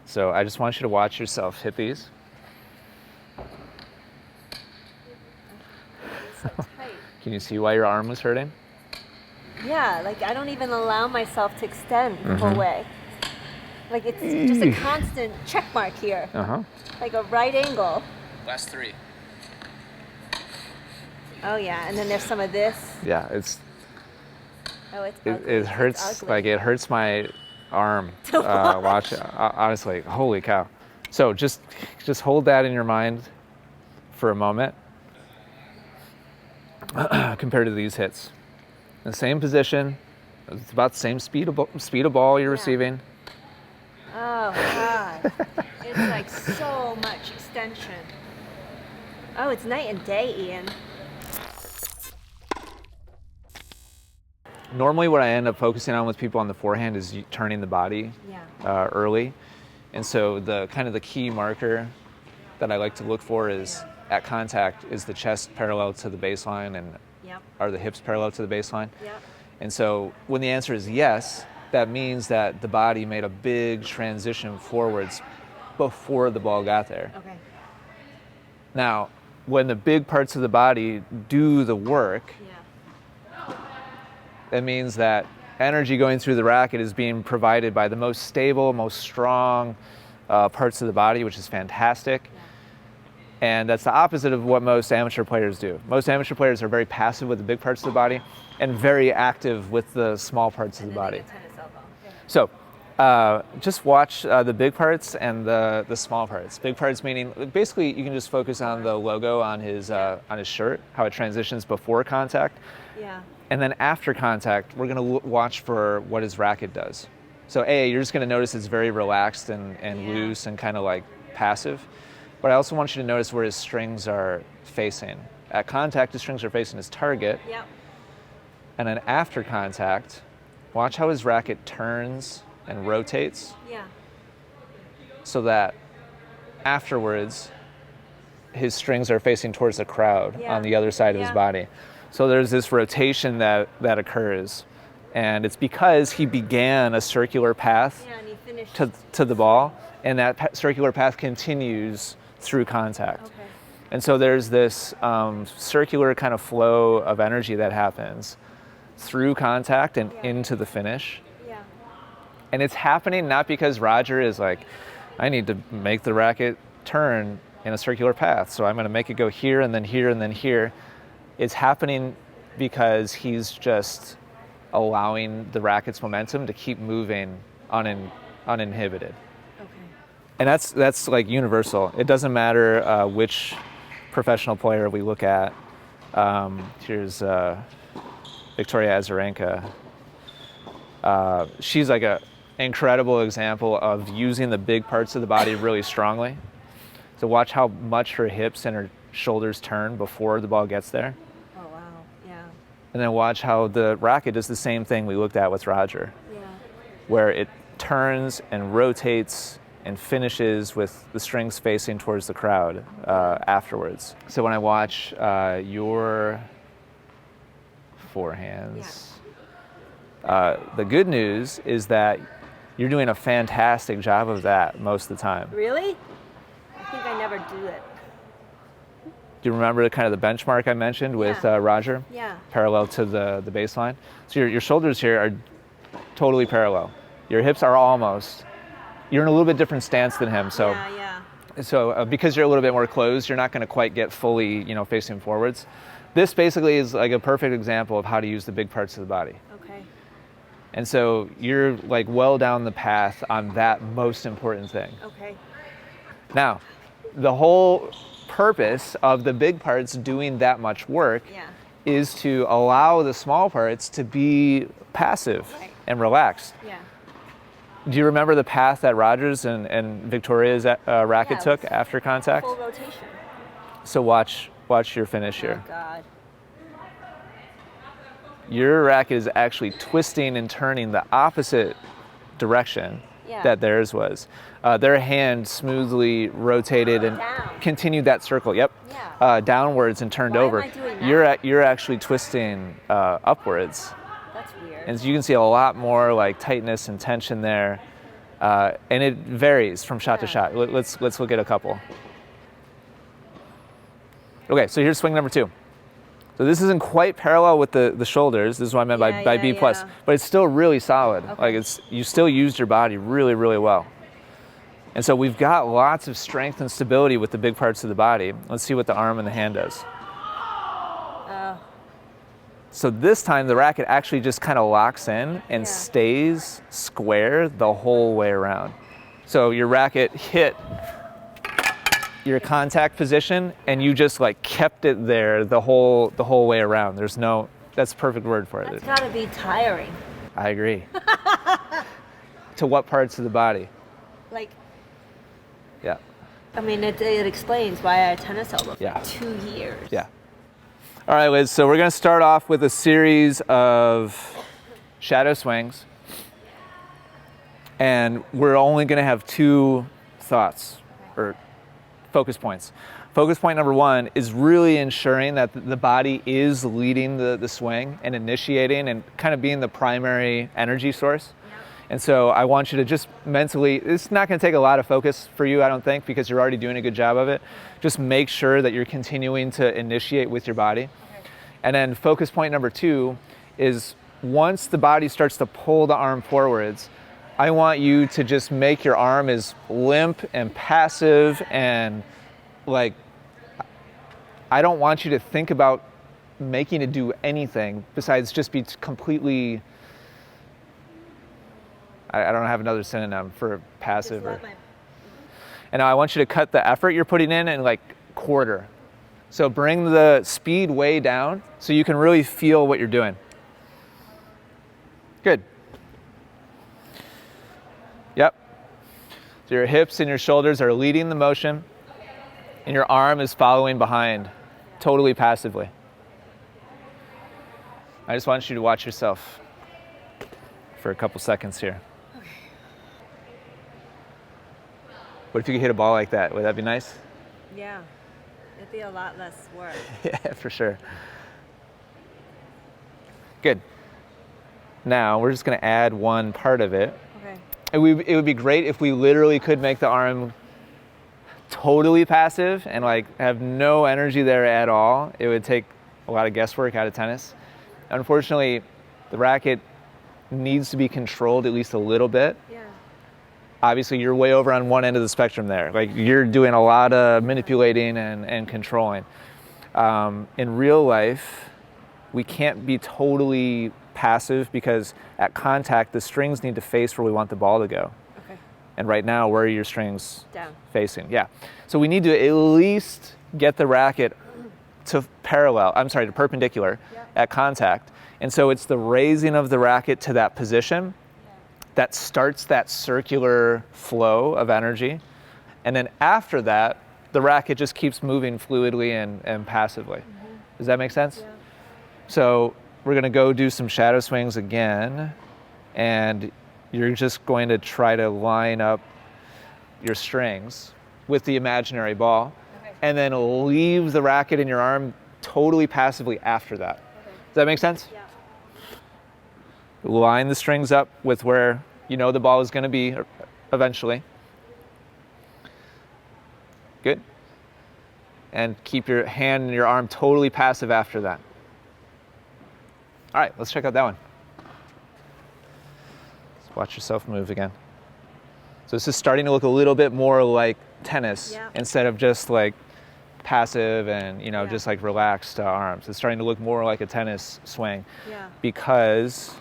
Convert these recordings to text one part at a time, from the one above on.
So I just want you to watch yourself hit these. It's so tight. Can you see why your arm was hurting? Yeah, like I don't even allow myself to extend the whole way. Like it's just a constant check mark here. Like a right angle. Last 3. Oh yeah, and then there's some of this. Yeah, it's Oh, it's ugly. it hurts. It's ugly. Like it hurts my arm. Watch it. Honestly, holy cow. So just hold that in your mind for a moment. Compared to these hits, the same position, it's about the same speed of ball you're receiving. Oh God, it's like so much extension. Oh, it's night and day, Ian. Normally what I end up focusing on with people on the forehand is turning the body early. And so the kind of the key marker that I like to look for is at contact, is the chest parallel to the baseline and are the hips parallel to the baseline? And so when the answer is yes, that means that the body made a big transition forwards before the ball got there. Okay. Now, when the big parts of the body do the work, that means that energy going through the racket is being provided by the most stable, most strong parts of the body, which is fantastic. And that's the opposite of what most amateur players do. Most amateur players are very passive with the big parts of the body and very active with the small parts of the body. So just watch the big parts and the small parts. Big parts meaning, basically you can just focus on the logo on his shirt, how it transitions before contact. And then after contact, we're gonna watch for what his racket does. So you're just gonna notice it's very relaxed and loose and kind of like passive. But I also want you to notice where his strings are facing. At contact, his strings are facing his target. And then after contact, watch how his racket turns and rotates. So that afterwards, his strings are facing towards the crowd on the other side of his body. So there's this rotation that occurs. And it's because he began a circular path to the ball, and that circular path continues through contact. And so there's this circular kind of flow of energy that happens through contact and into the finish. And it's happening not because Roger is like, I need to make the racket turn in a circular path, so I'm going to make it go here and then here and then here. It's happening because he's just allowing the racket's momentum to keep moving uninhibited. And that's like universal. It doesn't matter which professional player we look at. Here's Victoria Azarenka. She's like an incredible example of using the big parts of the body really strongly. So watch how much her hips and her shoulders turn before the ball gets there. Oh, wow, yeah. And then watch how the racket does the same thing we looked at with Roger, where it turns and rotates and finishes with the strings facing towards the crowd afterwards. So when I watch your forehands, the good news is that you're doing a fantastic job of that most of the time. Really? I think I never do it. Do you remember the kind of the benchmark I mentioned with Roger? Parallel to the baseline. So your shoulders here are totally parallel. Your hips are almost. You're in a little bit different stance than him, so because you're a little bit more closed, you're not going to quite get fully, facing forwards. This basically is like a perfect example of how to use the big parts of the body. And so you're like well down the path on that most important thing. Now, the whole purpose of the big parts doing that much work is to allow the small parts to be passive and relaxed. Do you remember the path that Rogers and Victoria's racket took after contact? Full rotation. So watch your finish here. Oh, God. Your racket is actually twisting and turning the opposite direction that theirs was. Their hand smoothly rotated and continued that circle. Downwards and turned over. Am I doing that? You're actually twisting upwards. That's weird. And so you can see a lot more like tightness and tension there And it varies from shot to shot. Let's look at a couple. Okay, so here's swing number 2. So this isn't quite parallel with the shoulders. This is what I meant by B+, but it's still really solid. Okay. Like you still used your body really, really well. And so we've got lots of strength and stability with the big parts of the body. Let's see what the arm and the hand does. So this time the racket actually just kind of locks in and stays square the whole way around. So your racket hit your contact position and you just like kept it there the whole way around. There's no, that's the perfect word for it. That's gotta be tiring. I agree. To what parts of the body? Like, yeah. I mean, it explains why I had tennis elbow for Yeah. 2 years. Yeah. All right, Liz, so we're gonna start off with a series of shadow swings. And we're only gonna have 2 thoughts, or focus points. Focus point number 1 is really ensuring that the body is leading the swing and initiating and kind of being the primary energy source. And so I want you to just mentally, it's not going to take a lot of focus for you, I don't think, because you're already doing a good job of it. Just make sure that you're continuing to initiate with your body. Okay. And then focus point number 2 is once the body starts to pull the arm forwards, I want you to just make your arm as limp and passive and like, I don't want you to think about making it do anything besides just be completely, I don't have another synonym for passive. And now I want you to cut the effort you're putting in and like quarter. So bring the speed way down so you can really feel what you're doing. Good. Yep. So your hips and your shoulders are leading the motion and your arm is following behind, totally passively. I just want you to watch yourself for a couple seconds here. Okay. What if you could hit a ball like that? Would that be nice? Yeah, it'd be a lot less work. Yeah, for sure. Good. Now we're just going to add one part of it. Okay. It would be great if we literally could make the arm totally passive and like have no energy there at all. It would take a lot of guesswork out of tennis. Unfortunately, the racket needs to be controlled at least a little bit. Yeah. Obviously, you're way over on one end of the spectrum there. Like you're doing a lot of manipulating and controlling. In real life, we can't be totally passive because at contact, the strings need to face where we want the ball to go. Okay. And right now, where are your strings facing? Yeah. So we need to at least get the racket to perpendicular at contact. And so it's the raising of the racket to that position that starts that circular flow of energy. And then after that, the racket just keeps moving fluidly and passively. Mm-hmm. Does that make sense? Yeah. So we're gonna go do some shadow swings again, and you're just going to try to line up your strings with the imaginary ball, and then leave the racket in your arm totally passively after that. Okay. Does that make sense? Yeah. Line the strings up with where you know the ball is going to be eventually. Good. And keep your hand and your arm totally passive after that. All right, let's check out that one. Let's watch yourself move again. So this is starting to look a little bit more like tennis instead of just like passive and just like relaxed arms. It's starting to look more like a tennis swing because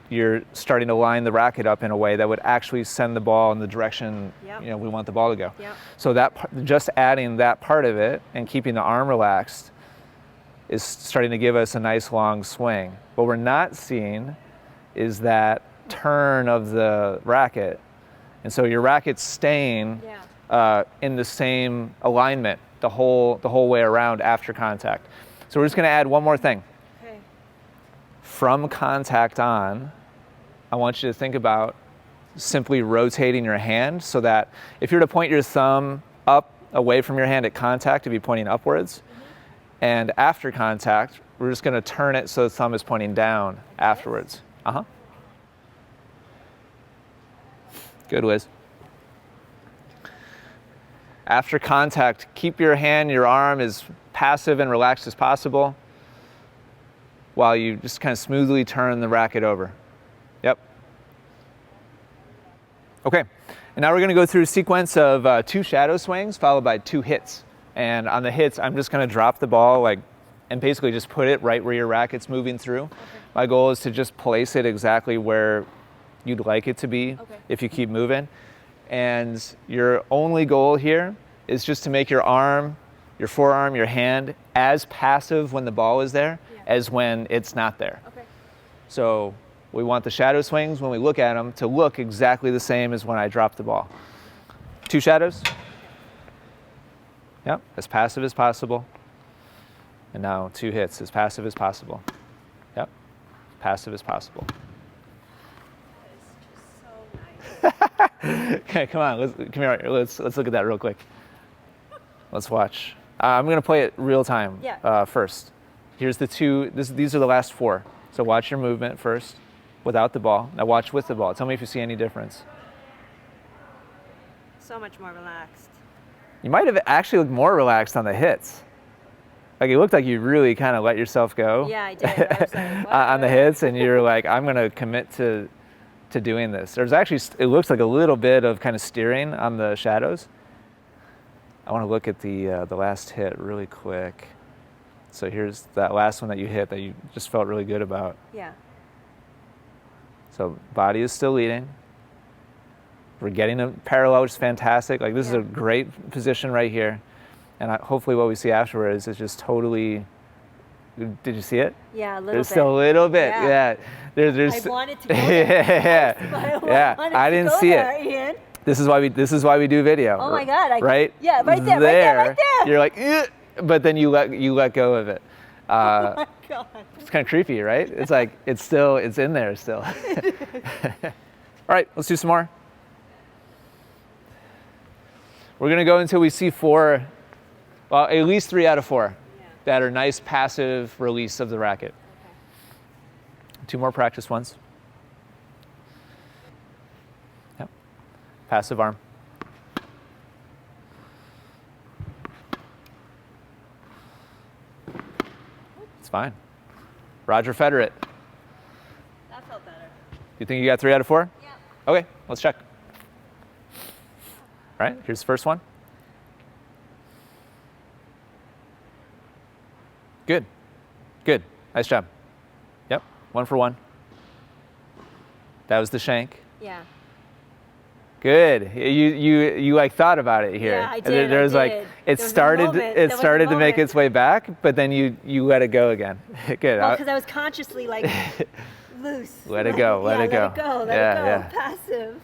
you're starting to line the racket up in a way that would actually send the ball in the direction we want the ball to go. So that just adding that part of it and keeping the arm relaxed is starting to give us a nice long swing. What we're not seeing is that turn of the racket. And so your racket's staying in the same alignment the whole way around after contact. So we're just going to add one more thing. Okay. From contact on, I want you to think about simply rotating your hand so that if you were to point your thumb up away from your hand at contact, it'd be pointing upwards. Mm-hmm. And after contact, we're just going to turn it so the thumb is pointing down afterwards. Uh-huh. Good, Wiz. After contact, keep your hand, your arm as passive and relaxed as possible while you just kind of smoothly turn the racket over. Yep. Okay, and now we're going to go through a sequence of 2 shadow swings followed by 2 hits. And on the hits, I'm just going to drop the ball and basically just put it right where your racket's moving through. Okay. My goal is to just place it exactly where you'd like it to be if you keep moving. And your only goal here is just to make your arm, your forearm, your hand as passive when the ball is there as when it's not there. Okay. So we want the shadow swings when we look at them to look exactly the same as when I drop the ball. 2 shadows. Yep, as passive as possible. And now 2 hits, as passive as possible. Yep, passive as possible. That is just so nice. Okay, come on, come here. Let's look at that real quick. Let's watch. I'm going to play it real time first. Here's the 2. These are the last 4. So watch your movement first, without the ball. Now watch with the ball. Tell me if you see any difference. So much more relaxed. You might have actually looked more relaxed on the hits. Like it looked like you really kind of let yourself go. Yeah, I did. I was like, on the hits, and you're like, I'm going to commit to doing this. There's actually, it looks like a little bit of kind of steering on the shadows. I want to look at the last hit really quick. So here's that last one that you hit that you just felt really good about. Yeah. So body is still leading. We're getting a parallel, which is fantastic. Like this is a great position right here. And hopefully what we see afterwards is just totally, did you see it? Yeah, a little There's bit. still a little bit, yeah. There's I wanted to go there. I didn't see it. Ian. This is why we do video. Oh my God! Right? Yeah, right there. Right there. You're like, eh, but then you let go of it. Oh my God! It's kind of creepy, right? It's like it's in there still. All right, let's do some more. We're gonna go until we see 4, well, at least 3 out of 4 that are nice passive release of the racket. Okay. 2 more practice ones. Yep. Passive arm. It's fine. Roger Federer it. That felt better. You think you got 3 out of 4? Yeah. Okay, let's check. All right, here's the first one. Good. Good. Nice job. Yep. 1 for 1. That was the shank. Yeah. Good. You like thought about it here. Yeah, I did. There was like it started to make its way back, but then you let it go again. Good. Well, because I was consciously like loose. Let it go. Let it go. Let it go. Let it go. Passive.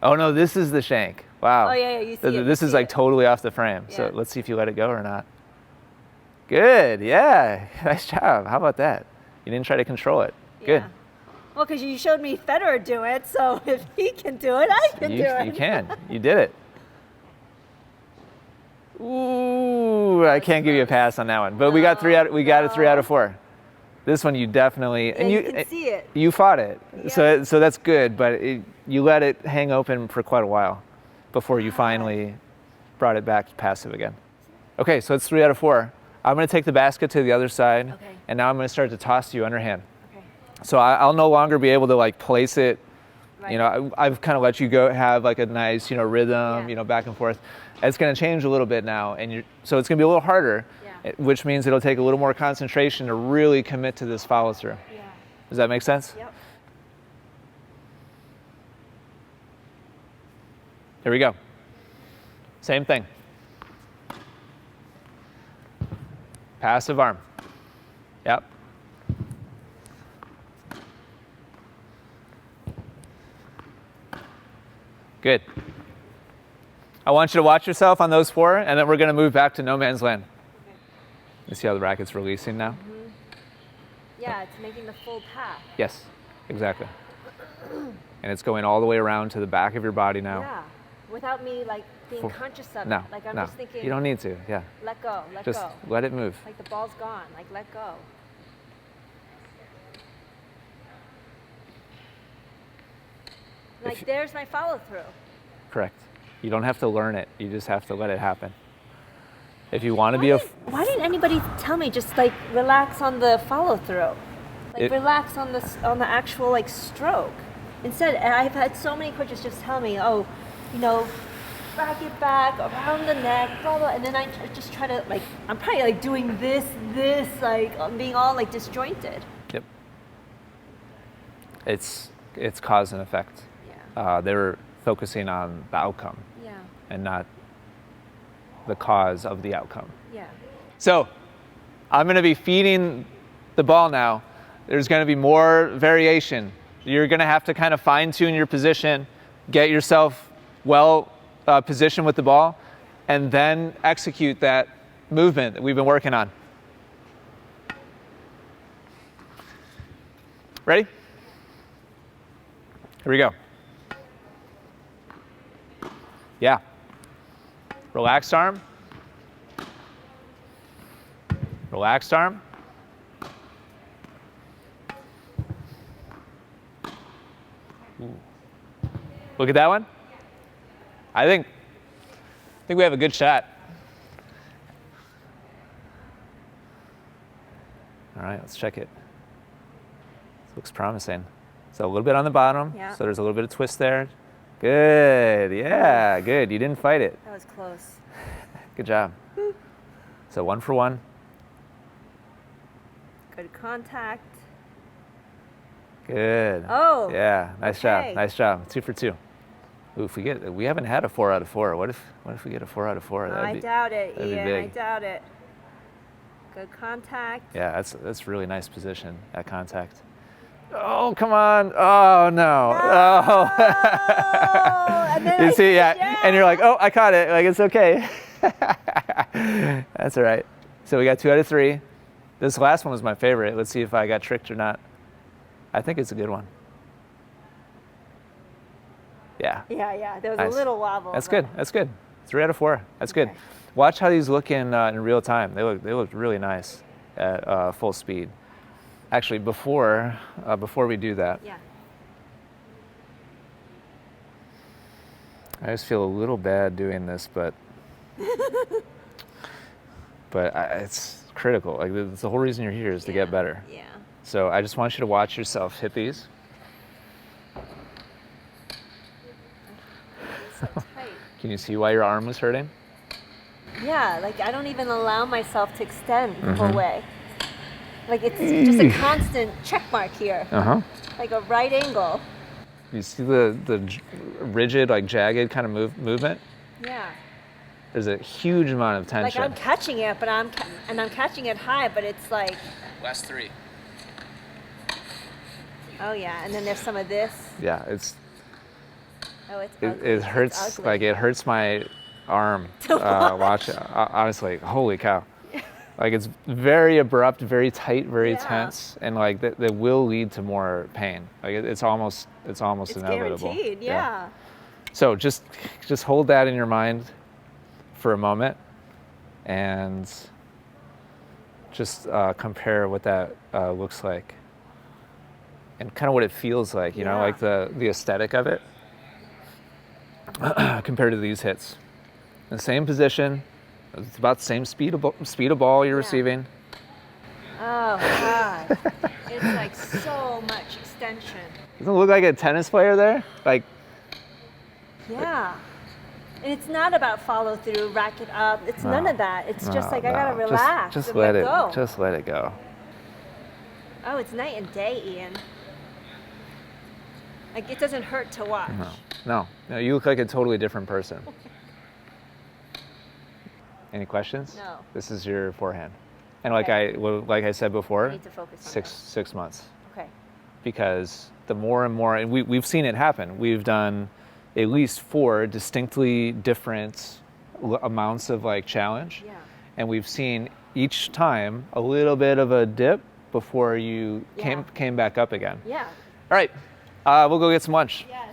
Oh no, this is the shank. Wow. Oh yeah, you see it. This is like totally off the frame. Yeah. So let's see if you let it go or not. Good. Yeah. Nice job. How about that? You didn't try to control it. Good. Yeah. Well, because you showed me Federer do it, so if he can do it, I can do it. You can. You did it. Ooh, I can't give you a pass on that one. But we got a 3 out of 4. This one you definitely and you can see it. You fought it. Yeah. So that's good, but you let it hang open for quite a while before you finally brought it back passive again. Okay, so it's 3 out of 4. I'm going to take the basket to the other side, and now I'm going to start to toss you underhand. Okay. So I'll no longer be able to like place it. Right. You know, I've kind of let you go have like a nice, you know, rhythm, you know, back and forth. It's going to change a little bit now, and so it's going to be a little harder, which means it'll take a little more concentration to really commit to this follow through. Yeah. Does that make sense? Yep. Here we go. Same thing. Passive arm. Yep. Good. I want you to watch yourself on those 4, and then we're going to move back to no man's land. Okay. You see how the racket's releasing now? Mm-hmm. Yeah, it's making the full path. Yes, exactly. And it's going all the way around to the back of your body now. Yeah, without me like being conscious of no, it. Like I'm no. just thinking. You don't need to. Yeah. Let go. Let just go. Let it move. Like the ball's gone. Like let go. Like there's my follow through. Correct. You don't have to learn it. You just have to let it happen. If you want to be a... Why didn't anybody tell me just like relax on the follow through? Like relax on the actual like stroke. Instead, I've had so many coaches just tell me, oh, you know, racket back, around the neck, blah, blah. And then I just try to like, I'm probably like doing this, like I'm being all like disjointed. Yep. It's cause and effect. Yeah. They're focusing on the outcome. Yeah. And not the cause of the outcome. Yeah. So I'm going to be feeding the ball now. There's going to be more variation. You're going to have to kind of fine tune your position, get yourself well positioned with the ball, and then execute that movement that we've been working on. Ready? Here we go. Yeah. Relaxed arm. Relaxed arm. Ooh. Look at that one. I think we have a good shot. All right, let's check it. This looks promising. So a little bit on the bottom. Yeah. So there's a little bit of twist there. Good. Yeah, good. You didn't fight it. That was close. Good job. So 1 for 1. Good contact. Good. Oh. Yeah. Nice okay. job. Nice job. 2 for 2. Ooh, we haven't had a 4 out of 4. What if we get a 4 out of 4? I doubt it, that'd be Ian. big. I doubt it. Good contact. Yeah, that's really nice position at contact. Oh, come on. Oh, no. Oh. And then You see, yeah. And you're like, oh, I caught it. Like, it's okay. That's all right. So we got 2 out of 3. This last one was my favorite. Let's see if I got tricked or not. I think it's a good one. Yeah. Yeah. There was Nice. a little wobble. That's but- good. That's good. 3 out of 4. That's good. Okay. Watch how these look in real time. They look really nice at full speed. Actually, before we do that, Yeah. I just feel a little bad doing this, but it's critical. Like the whole reason you're here is to get better. Yeah. So I just want you to watch yourself hit these. It's so tight. Can you see why your arm was hurting? Yeah, like I don't even allow myself to extend the Mm-hmm. whole way. Like it's just a constant check mark here. Like a right angle. You see the rigid, like jagged kind of movement? Yeah. There's a huge amount of tension. Like I'm catching it, but I'm catching it high, but it's like, Last 3. oh yeah, and then there's some of this. Yeah, it's Oh, it's it, ugly. it It's hurts. ugly. Like it hurts my arm. To watch. Watch it. Honestly, holy cow! Like it's very abrupt, very tight, very Yeah. tense, and like that will lead to more pain. Like it's almost It's inevitable. guaranteed, yeah. So just hold that in your mind for a moment, and just compare what that looks like, and kind of what it feels like. You know, Yeah. like the aesthetic of it compared to these hits. The same position, it's about the same speed of ball you're Yeah. receiving. Oh God, it's like so much extension. Doesn't it look like a tennis player there? Like, Yeah. And it's not about follow through, racket up. It's none of that. It's just like I gotta relax. Just and let it. go. Just let it go. Oh, it's night and day, Ian. Like it doesn't hurt to watch. No, you look like a totally different person. Any questions? No. This is your forehand, and Okay. like I said before, I need to focus on six months. Okay. Because the more and more, and we've seen it happen. We've done at least 4 distinctly different amounts of like challenge, Yeah. and we've seen each time a little bit of a dip before you Yeah. came back up again. Yeah. All right, we'll go get some lunch. Yes.